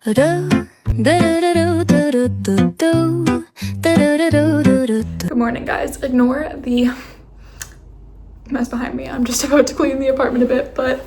Good morning, guys. Ignore the mess behind me. I'm just about to clean the apartment a bit, but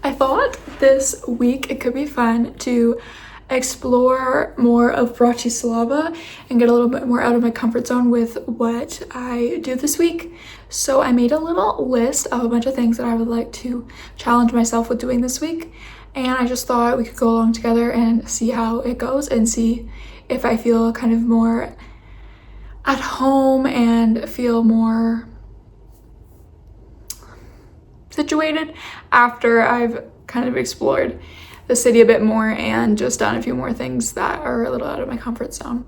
I thought this week it could be fun to explore more of Bratislava and get a little bit more out of my comfort zone with what I do this week. So I made a little list of a bunch of things that I would like to challenge myself with doing this week. And I just thought we could go along together and see how it goes and see if I feel kind of more at home and feel more situated after I've kind of explored the city a bit more and just done a few more things that are a little out of my comfort zone.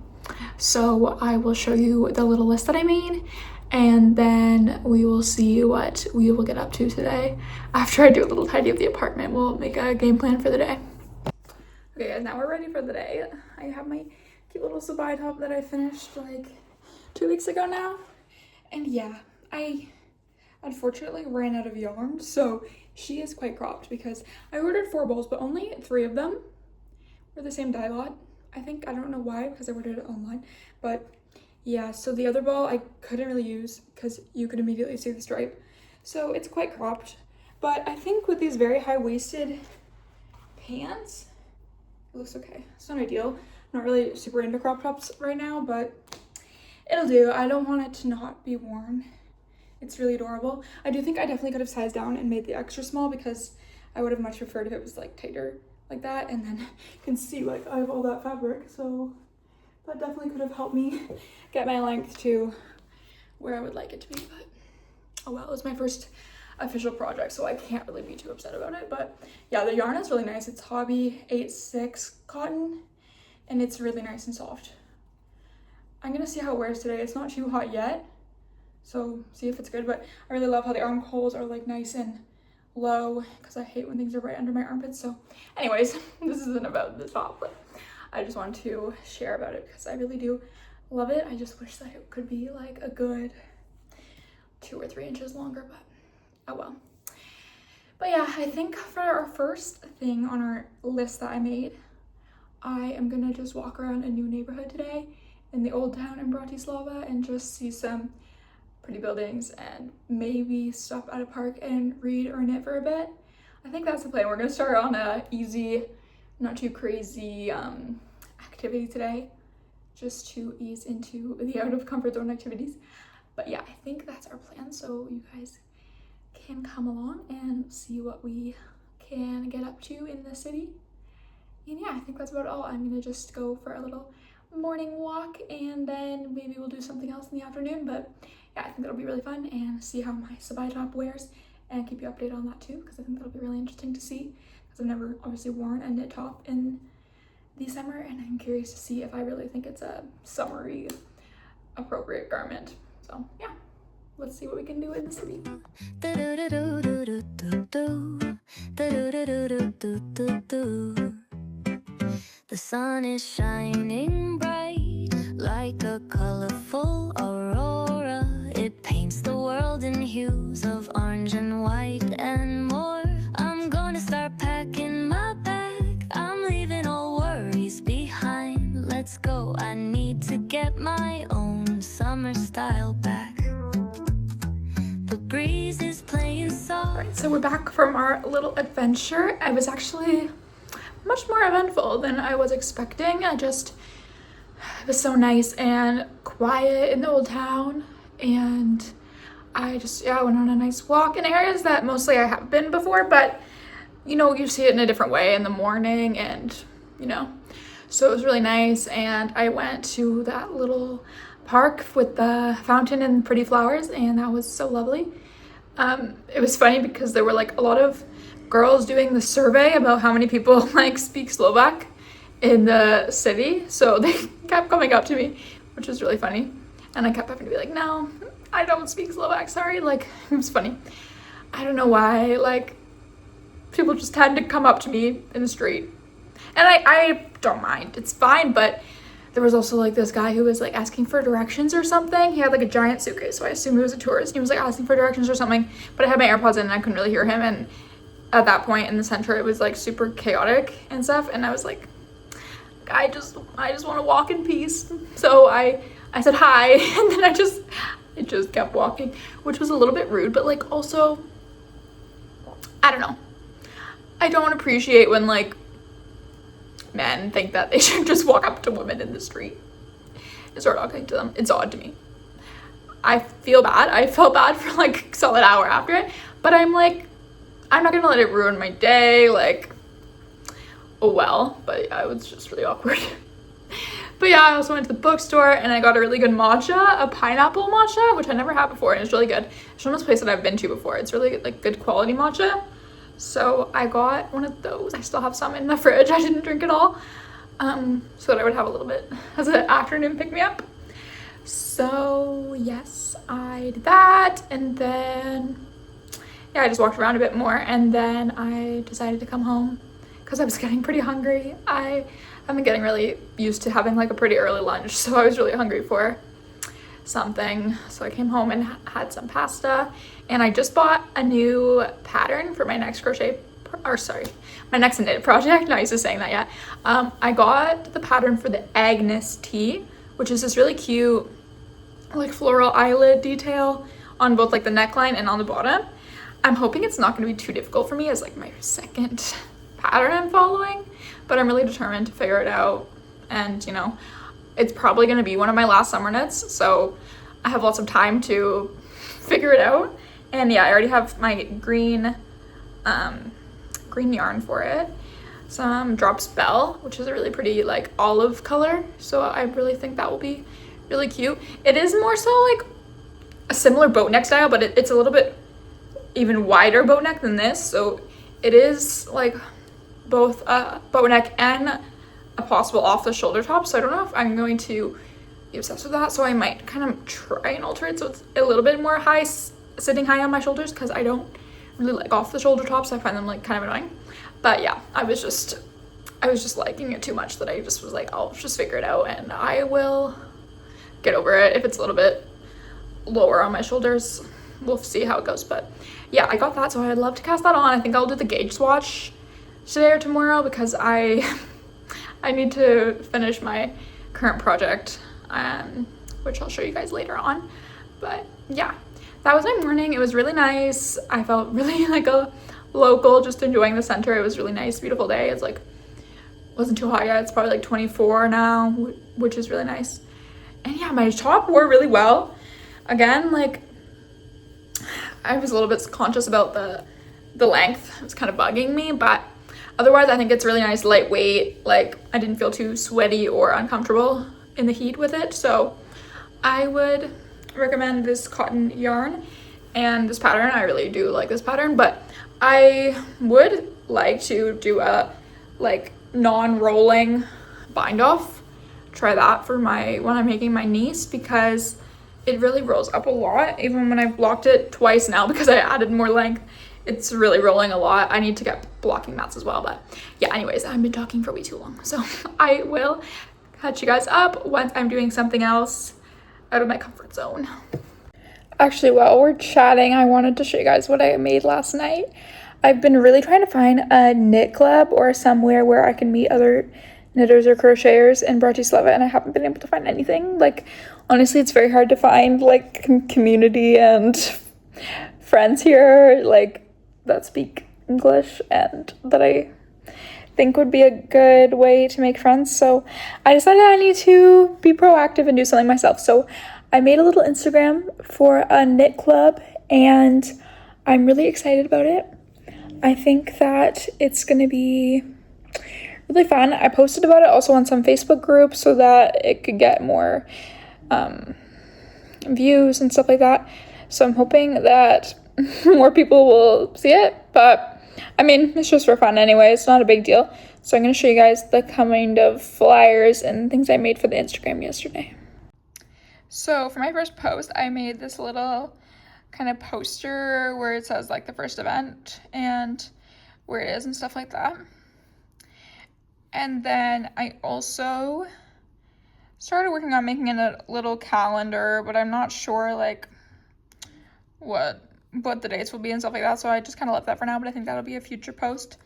So I will show you the little list that I made, and then we will see what we will get up to today. After I do a little tidy of the apartment, we'll make a game plan for the day. Okay guys, now we're ready for the day. I have my cute little sabai top that I finished like 2 weeks ago now. And yeah, I unfortunately ran out of yarn, so she is quite cropped because I ordered 4 bowls, but only 3 of them were the same dye lot. I don't know why, because I ordered it online, but yeah, so the other ball I couldn't really use because you could immediately see the stripe. So it's quite cropped, but I think with these very high-waisted pants, it looks okay. It's not ideal. I'm not really super into crop tops right now, but it'll do. I don't want it to not be worn. It's really adorable. I do think I definitely could have sized down and made the extra small because I would have much preferred if it was like tighter like that, and then you can see like I have all that fabric, so that definitely could have helped me get my length to where I would like it to be. But oh well, it was my first official project, so I can't really be too upset about it. But yeah, the yarn is really nice. It's Hobby 86 cotton, and it's really nice and soft. I'm gonna see how it wears today. It's not too hot yet, so see if it's good. But I really love how the armholes are like nice and low because I hate when things are right under my armpits. So anyways, this isn't about the top, but I just wanted to share about it because I really do love it. I just wish that it could be like a good 2 or 3 inches longer, but oh well. But yeah, I think for our first thing on our list that I made, I am gonna just walk around a new neighborhood today in the old town in Bratislava and just see some pretty buildings and maybe stop at a park and read or knit for a bit. I think that's the plan. We're gonna start on a easy, not too crazy activity today, just to ease into the out of comfort zone activities. But yeah, I think that's our plan, so you guys can come along and see what we can get up to in the city. And yeah, I think that's about all. I'm gonna just go for a little morning walk, and then maybe we'll do something else in the afternoon. But yeah, I think that'll be really fun, and see how my sabai top wears and keep you updated on that too, because I think that'll be really interesting to see, because I've never obviously worn a knit top in the summer, and I'm curious to see if I really think it's a summery appropriate garment. So yeah, let's see what we can do in the city. The sun is shining bright like a colorful aurora. It paints the world in hues of orange and white and more. I'm gonna start packing my bag. I'm leaving all worries behind. Let's go. I need to get my own summer style back. The breeze is playing soft. Alright, so we're back from our little adventure. I was actually much more eventful than I was expecting. It was so nice and quiet in the old town, and I just went on a nice walk in areas that mostly I have been before, but you see it in a different way in the morning, and so it was really nice. And I went to that little park with the fountain and pretty flowers, and that was so lovely. It was funny because there were like a lot of girls doing the survey about how many people like speak Slovak in the city, so they kept coming up to me, which was really funny, and I kept having to be like, no, I don't speak Slovak, sorry. Like, it was funny. I don't know why, like, people just had to come up to me in the street, and I don't mind, it's fine. But there was also like this guy who was like asking for directions or something. He had like a giant suitcase, so I assumed he was a tourist. He was like asking for directions or something, but I had my AirPods in and I couldn't really hear him, and at that point in the center it was like super chaotic and stuff, and I was like, I just want to walk in peace. So I said hi, and then I just kept walking, which was a little bit rude, but like also, I don't know. I don't appreciate when like men think that they should just walk up to women in the street and start talking to them. It's odd to me. I feel bad. I felt bad for like a solid hour after it, but I'm like, I'm not gonna let it ruin my day. Like, oh well, but yeah, it was just really awkward. But yeah, I also went to the bookstore and I got a really good matcha, a pineapple matcha, which I never had before, and it's really good. It's from this place that I've been to before. It's really like good quality matcha. So I got one of those. I still have some in the fridge. I didn't drink it all, so that I would have a little bit as an afternoon pick-me-up. So yes, I did that, and then yeah, I just walked around a bit more, and then I decided to come home because I was getting pretty hungry. I've been getting really used to having like a pretty early lunch, so I was really hungry for something. So I came home and had some pasta, and I just bought a new pattern for my next my next knit project. Not used to saying that yet. I got the pattern for the Agnes tea, which is this really cute like floral eyelid detail on both like the neckline and on the bottom. I'm hoping it's not going to be too difficult for me as like my second pattern I'm following, but I'm really determined to figure it out. And you know, it's probably going to be one of my last summer knits, so I have lots of time to figure it out. And yeah, I already have my green yarn for it, some Drops Bell, which is a really pretty like olive color, so I really think that will be really cute. It is more so like a similar boat neck style, but it's a little bit even wider boat neck than this, so it is like both a boat neck and a possible off the shoulder top. So I don't know if I'm going to be obsessed with that, so I might kind of try and alter it so it's a little bit more high, sitting high on my shoulders, because I don't really like off the shoulder tops. I find them like kind of annoying. But yeah, I was just liking it too much that I just was like, I'll just figure it out and I will get over it. If it's a little bit lower on my shoulders, we'll see how it goes. But yeah, I got that, so I'd love to cast that on. I think I'll do the gauge swatch today or tomorrow, because I need to finish my current project, which I'll show you guys later on. But yeah, that was my morning. It was really nice. I felt really like a local, just enjoying the center. It was really nice, beautiful day. It's like, wasn't too hot yet. It's probably like 24 now, which is really nice. And yeah, my top wore really well. Again, like, I was a little bit conscious about the length. It was kind of bugging me, but otherwise I think it's really nice, lightweight. Like, I didn't feel too sweaty or uncomfortable in the heat with it, so I would recommend this cotton yarn and this pattern. I really do like this pattern, but I would like to do a like non-rolling bind off. Try that for when I'm making my niece, because it really rolls up a lot. Even when I've blocked it twice now because I added more length, it's really rolling a lot. I need to get blocking mats as well. But yeah, anyways, I've been talking for way too long, so I will catch you guys up once I'm doing something else out of my comfort zone. Actually, while we're chatting, I wanted to show you guys what I made last night. I've been really trying to find a knit club or somewhere where I can meet other knitters or crocheters in Bratislava, and I haven't been able to find anything. Like, honestly, it's very hard to find like community and friends here like that speak English and that I think would be a good way to make friends. So I decided I need to be proactive and do something myself. So I made a little Instagram for a knit club, and I'm really excited about it. I think that it's going to be really fun. I posted about it also on some Facebook groups so that it could get more views and stuff like that. So I'm hoping that more people will see it, but I mean, it's just for fun anyway. It's not a big deal. So I'm going to show you guys the kind of flyers and things I made for the Instagram yesterday. So for my first post, I made this little kind of poster where it says like the first event and where it is and stuff like that. And then I also started working on making a little calendar, but I'm not sure like what the dates will be and stuff like that. So I just kind of left that for now, but I think that'll be a future post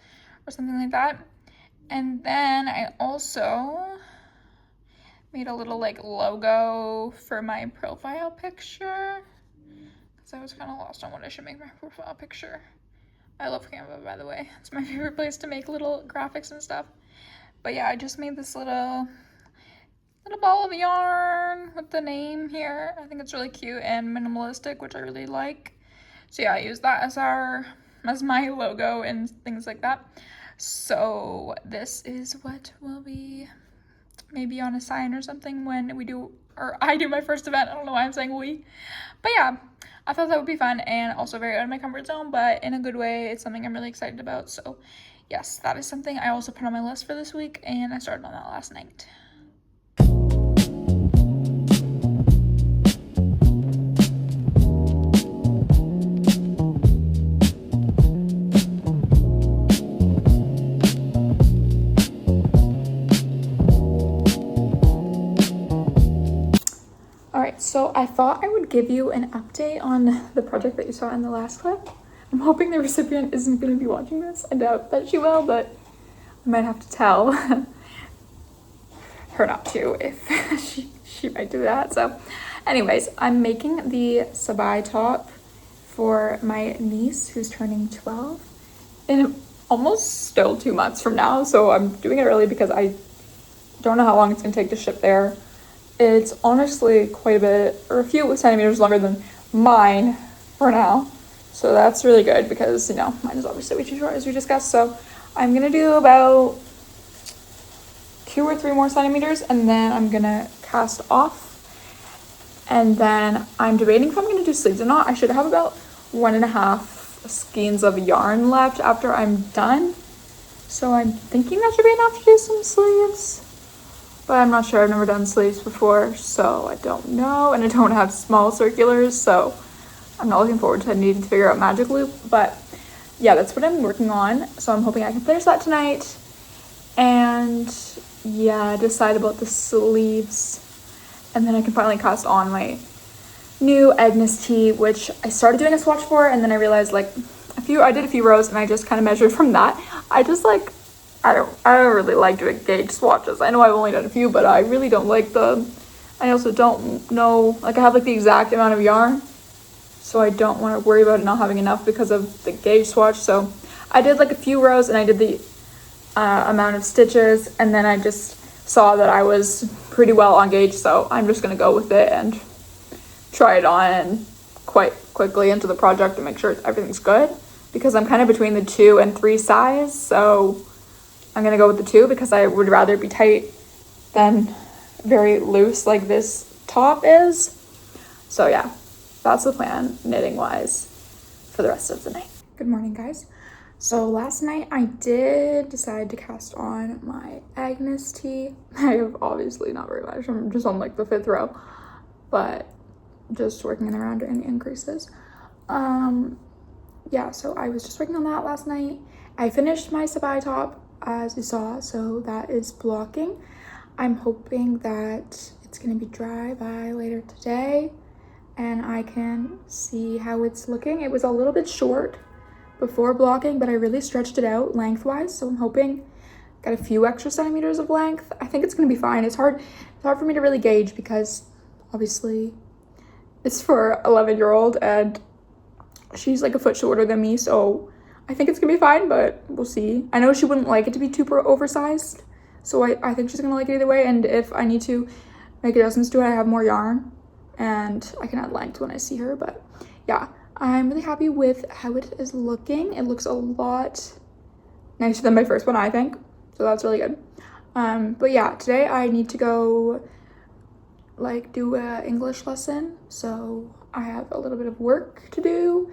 or something like that. And then I also made a little like logo for my profile picture because I was kind of lost on what I should make my profile picture. I love Canva, by the way. It's my favorite place to make little graphics and stuff. But yeah, I just made this little ball of yarn with the name here. I think it's really cute and minimalistic, which I really like. So yeah, I use that as my logo and things like that. So this is what will be maybe on a sign or something when we do, or I do my first event. I don't know why I'm saying we. But yeah, I thought that would be fun and also very out of my comfort zone, but in a good way. It's something I'm really excited about. So yes, that is something I also put on my list for this week, and I started on that last night. So I thought I would give you an update on the project that you saw in the last clip. I'm hoping the recipient isn't going to be watching this. I doubt that she will, but I might have to tell her not to if she might do that. So anyways, I'm making the sabai top for my niece who's turning 12 in almost still 2 months from now. So I'm doing it early because I don't know how long it's going to take to ship there. It's honestly quite a bit, or a few centimeters longer than mine for now. So that's really good because, you know, mine is obviously way too short as we discussed. So I'm going to do about 2 or 3 more centimeters and then I'm going to cast off. And then I'm debating if I'm going to do sleeves or not. I should have about 1.5 skeins of yarn left after I'm done. So I'm thinking that should be enough to do some sleeves. But I'm not sure. I've never done sleeves before, so I don't know. And I don't have small circulars, so I'm not looking forward to needing to figure out magic loop. But yeah, that's what I'm working on. So I'm hoping I can finish that tonight. And yeah, decide about the sleeves. And then I can finally cast on my new Agnes tee, which I started doing a swatch for, and then I realized like I did a few rows and I just kind of measured from that. I don't really like doing gauge swatches. I know I've only done a few, but I really don't like them. I also don't know, like I have like the exact amount of yarn, so I don't want to worry about it not having enough because of the gauge swatch. So I did like a few rows and I did the amount of stitches, and then I just saw that I was pretty well on gauge, so I'm just going to go with it and try it on and quite quickly into the project to make sure everything's good, because I'm kind of between the 2 and 3 size, so I'm gonna go with the 2 because I would rather be tight than very loose like this top is. So yeah, that's the plan knitting wise for the rest of the night. Good morning, guys. So last night I did decide to cast on my Agnes tee. I have obviously not very much. I'm just on like the 5th row, but just working in around any increases. Yeah, so I was just working on that last night. I finished my sabai top, as you saw, so that is blocking. I'm hoping that it's gonna be dry by later today and I can see how it's looking. It was a little bit short before blocking, but I really stretched it out lengthwise, so I'm hoping got a few extra centimeters of length. I think it's gonna be fine. It's hard for me to really gauge because obviously it's for 11-year-old and she's like a foot shorter than me, so I think it's gonna be fine, but we'll see. I know she wouldn't like it to be too oversized, so I think she's gonna like it either way. And if I need to make adjustments to it, I have more yarn and I can add length when I see her. But yeah, I'm really happy with how it is looking. It looks a lot nicer than my first one, I think, so that's really good. But yeah, today I need to go like do a English lesson, so I have a little bit of work to do.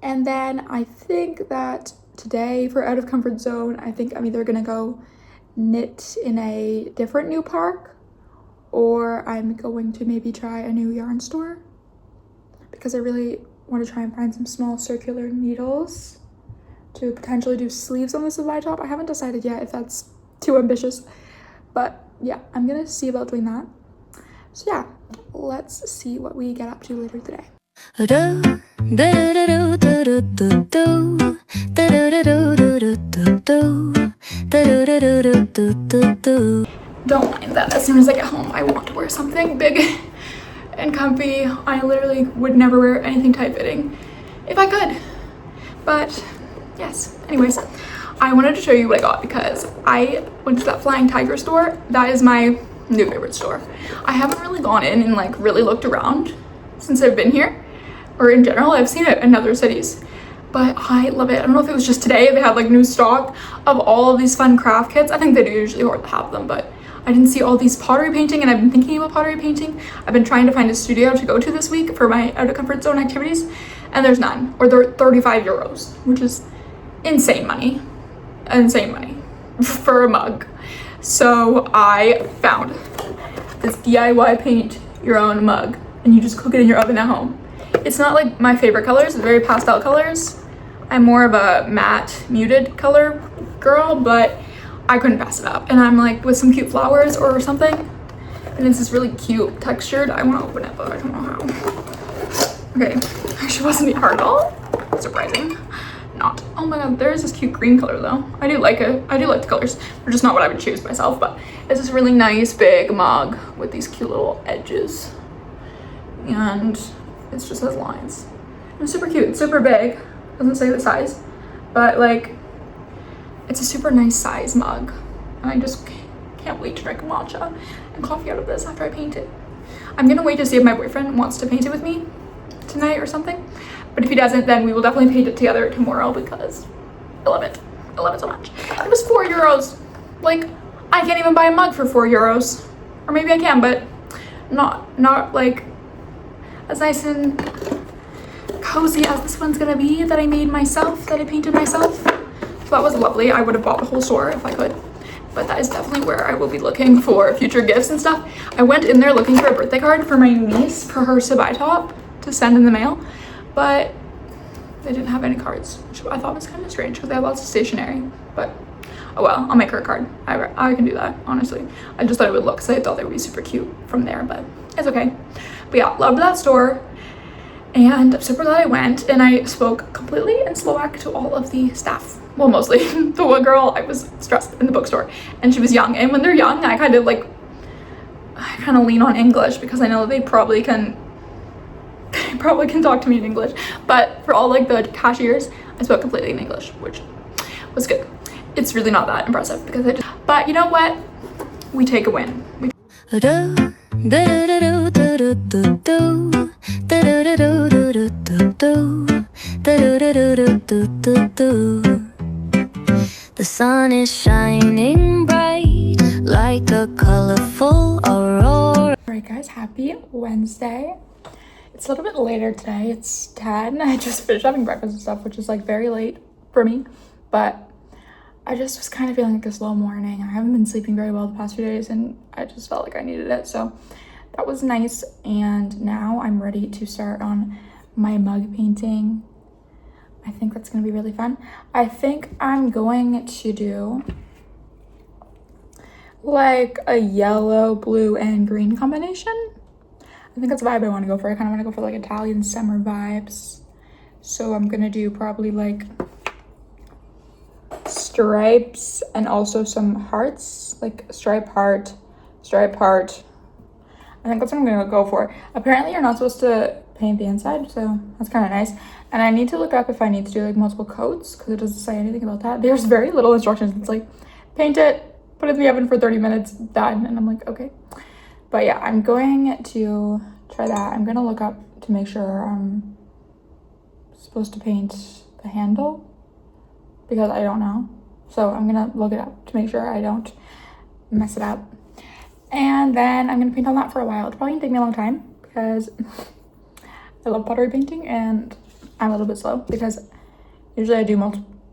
And then I think that today for out of comfort zone, I think I'm either gonna go knit in a different new park, or I'm going to maybe try a new yarn store because I really want to try and find some small circular needles to potentially do sleeves on this sabai top. I haven't decided yet if that's too ambitious, but yeah, I'm gonna see about doing that. So yeah, let's see what we get up to later today. don't mind that as soon as I get home, I want to wear something big and comfy. I literally would never wear anything tight-fitting if I could. But yes, anyways, I wanted to show you what I got because I went to that Flying Tiger store. That is my new favorite store. I haven't really gone in and like really looked around since I've been here, or in general. I've seen it in other cities, but I love it. I don't know if it was just today they had like new stock of all of these fun craft kits. I think they do usually have them, but I didn't see all these pottery painting, and I've been thinking about pottery painting. I've been trying to find a studio to go to this week for my out of comfort zone activities, and there's none, or they're 35 euros, which is insane money for a mug. So I found this DIY paint your own mug, and you just cook it in your oven at home. It's not like my favorite colors, it's very pastel colors. I'm more of a matte muted color girl, but I couldn't pass it up. And I'm like with some cute flowers or something, and it's this really cute textured. I want to open it, but I don't know how. Okay, actually wasn't hard at all. Surprising. Not. Oh my god, there's this cute green color though. I do like it. I do like the colors. They're just not what I would choose myself, but it's this really nice big mug with these cute little edges. And it just has lines. It's super cute. It's super big. Doesn't say the size, but like it's a super nice size mug. And I just can't wait to drink matcha and coffee out of this after I paint it. I'm gonna wait to see if my boyfriend wants to paint it with me tonight or something. But if he doesn't, then we will definitely paint it together tomorrow because I love it. I love it so much. It was 4 euros. Like, I can't even buy a mug for 4 euros. Or maybe I can, but not like as nice and cozy as this one's gonna be that I made myself, that I painted myself. So that was lovely. I would have bought the whole store if I could. But that is definitely where I will be looking for future gifts and stuff. I went in there looking for a birthday card for my niece for her Sabai top to send in the mail. But they didn't have any cards, which I thought was kind of strange because they have lots of stationery. But oh well, I'll make her a card. I can do that, honestly. I just thought it would look, because I thought they would be super cute from there, but it's okay. But yeah, loved that store. And I'm super glad I went, and I spoke completely in Slovak to all of the staff. Well, mostly. The one girl, I was stressed in the bookstore, and she was young. And when they're young, I kind of lean on English because I know they probably can talk to me in English. But for all like the cashiers, I spoke completely in English, which was good. It's really not that impressive because but you know what? We take a win. The sun is shining bright like a colorful aurora. Alright guys, happy Wednesday. It's a little bit later today. It's 10. I just finished having breakfast and stuff, which is like very late for me. But I just was kind of feeling like a slow morning. I haven't been sleeping very well the past few days, and I just felt like I needed it. So that was nice. And now I'm ready to start on my mug painting. I think that's going to be really fun. I think I'm going to do like a yellow, blue, and green combination. I think that's the vibe I want to go for. I kind of want to go for like Italian summer vibes. So I'm going to do probably like stripes and also some hearts, like stripe heart. I think that's what I'm going to go for. Apparently you're not supposed to paint the inside, so that's kind of nice. And I need to look up if I need to do like multiple coats because it doesn't say anything about that. There's very little instructions. It's like paint it, put it in the oven for 30 minutes, done. And I'm like, okay. But yeah, I'm going to try that. I'm going to look up to make sure I'm supposed to paint the handle because I don't know. So I'm going to look it up to make sure I don't mess it up. And then I'm going to paint on that for a while. It's probably going to take me a long time because I love pottery painting and I'm a little bit slow because usually I do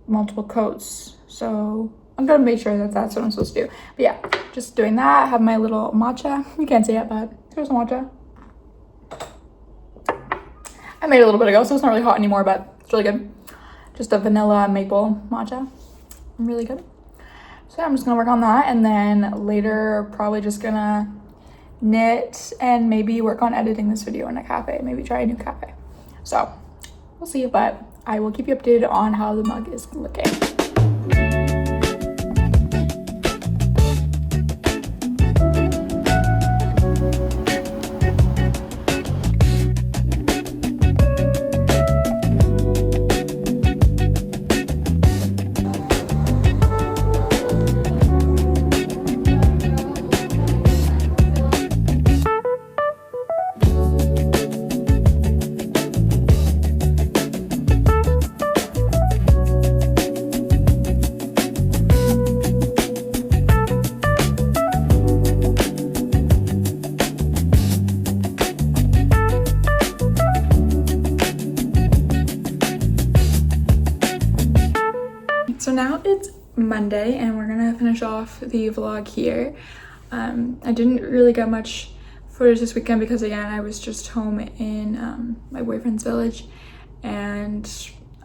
multiple coats. So I'm going to make sure that that's what I'm supposed to do. But yeah, just doing that. I have my little matcha. You can't see it, but there's matcha. I made it a little bit ago, so it's not really hot anymore, but it's really good. Just a vanilla maple matcha. Really good. So yeah, I'm just going to work on that. And then later, probably just going to knit and maybe work on editing this video in a cafe. Maybe try a new cafe. So we'll see, but I will keep you updated on how the mug is looking. Monday and we're gonna finish off the vlog here. I didn't really get much footage this weekend because again I was just home in my boyfriend's village, and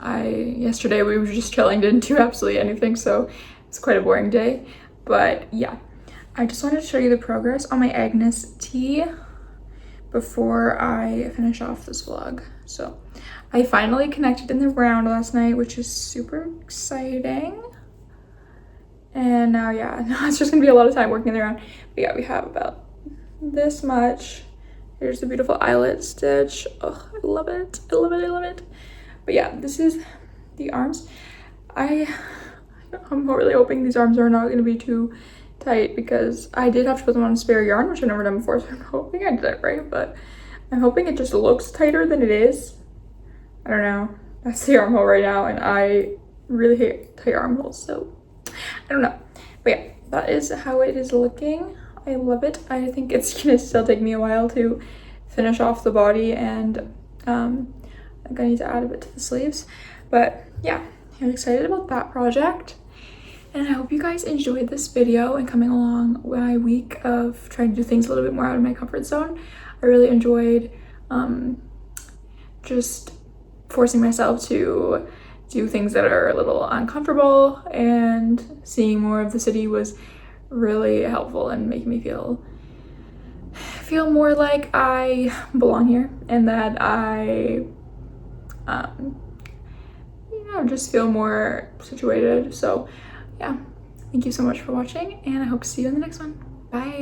yesterday we were just chilling, didn't do absolutely anything, so it's quite a boring day. But yeah, I just wanted to show you the progress on my Agnes tea before I finish off this vlog. So I finally connected in the round last night, which is super exciting. And now, yeah, now it's just gonna be a lot of time working in the round. But yeah, we have about this much. Here's the beautiful eyelet stitch. Oh, I love it. I love it. I love it. But yeah, this is the arms. I'm really hoping these arms are not gonna be too tight because I did have to put them on spare yarn, which I've never done before, so I'm hoping I did it right, but I'm hoping it just looks tighter than it is. I don't know. That's the armhole right now, and I really hate tight armholes, so I don't know. But yeah, that is how it is looking. I love it. I think it's gonna still take me a while to finish off the body, and I think I need to add a bit to the sleeves. But yeah, I'm excited about that project. And I hope you guys enjoyed this video and coming along my week of trying to do things a little bit more out of my comfort zone. I really enjoyed just forcing myself to do things that are a little uncomfortable, and seeing more of the city was really helpful and making me feel more like I belong here, and that I just feel more situated. So yeah, thank you so much for watching, and I hope to see you in the next one. Bye.